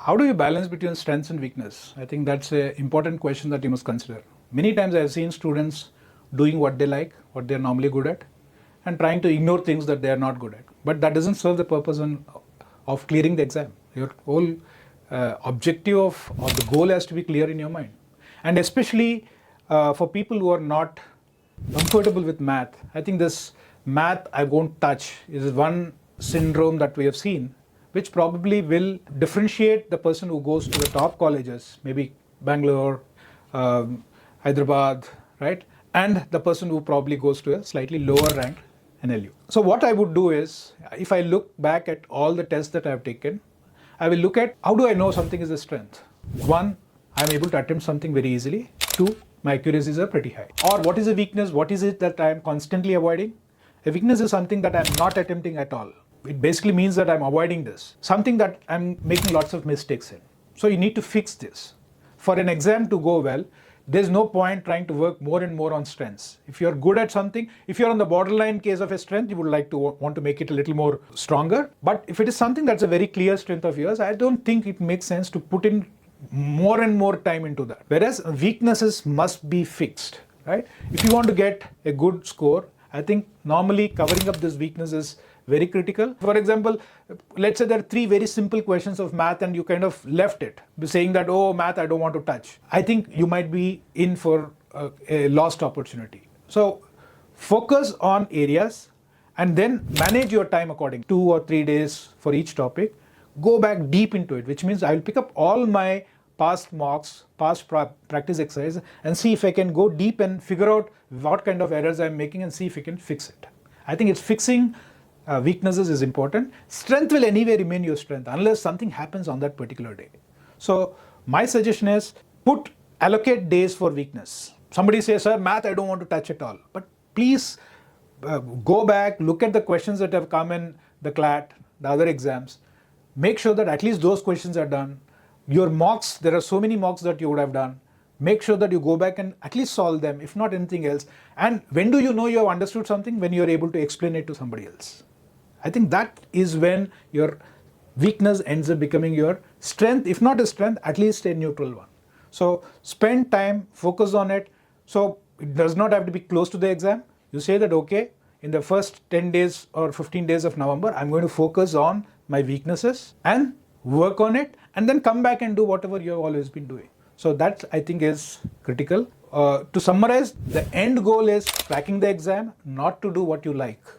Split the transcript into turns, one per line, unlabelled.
How do you balance between strengths and weakness? I think that's an important question that you must consider. Many times I've seen students doing what they like, what they're normally good at, and trying to ignore things that they are not good at. But that doesn't serve the purpose of clearing the exam. Your whole objective or the goal has to be clear in your mind. And especially for people who are not comfortable with math, I think this math I won't touch is one syndrome that we have seen, which probably will differentiate the person who goes to the top colleges, maybe Bangalore, Hyderabad, right? And the person who probably goes to a slightly lower ranked NLU. So what I would do is, if I look back at all the tests that I have taken, I will look at how do I know something is a strength. One, I'm able to attempt something very easily. Two, my accuracies are pretty high. Or what is a weakness? What is it that I'm constantly avoiding? A weakness is something that I'm not attempting at all. It basically means that I'm avoiding this, something that I'm making lots of mistakes in. So you need to fix this. For an exam to go well, there's no point trying to work more and more on strengths. If you're good at something, if you're on the borderline case of a strength, you would like to want to make it a little more stronger. But if it is something that's a very clear strength of yours, I don't think it makes sense to put in more and more time into that. Whereas weaknesses must be fixed, right? If you want to get a good score, I think normally covering up these weaknesses very critical. For example, let's say there are three very simple questions of math and you kind of left it, saying that, oh, math I don't want to touch. I think you might be in for a lost opportunity. So focus on areas and then manage your time accordingly. 2 or 3 days for each topic. Go back deep into it, which means I will pick up all my past mocks, past practice exercise and see if I can go deep and figure out what kind of errors I'm making and see if I can fix it. I think it's fixing weaknesses is important. Strength will anyway remain your strength unless something happens on that particular day. So my suggestion is allocate days for weakness. Somebody says, sir, math I don't want to touch at all. But please go back, look at the questions that have come in the CLAT, the other exams. Make sure that at least those questions are done. Your mocks, there are so many mocks that you would have done. Make sure that you go back and at least solve them, if not anything else. And when do you know you have understood something? When you are able to explain it to somebody else. I think that is when your weakness ends up becoming your strength, if not a strength, at least a neutral one. So spend time, focus on it. So it does not have to be close to the exam. You say that, okay, in the first 10 days or 15 days of November, I'm going to focus on my weaknesses and work on it and then come back and do whatever you've always been doing. So that I think is critical. To summarize, the end goal is cracking the exam, not to do what you like.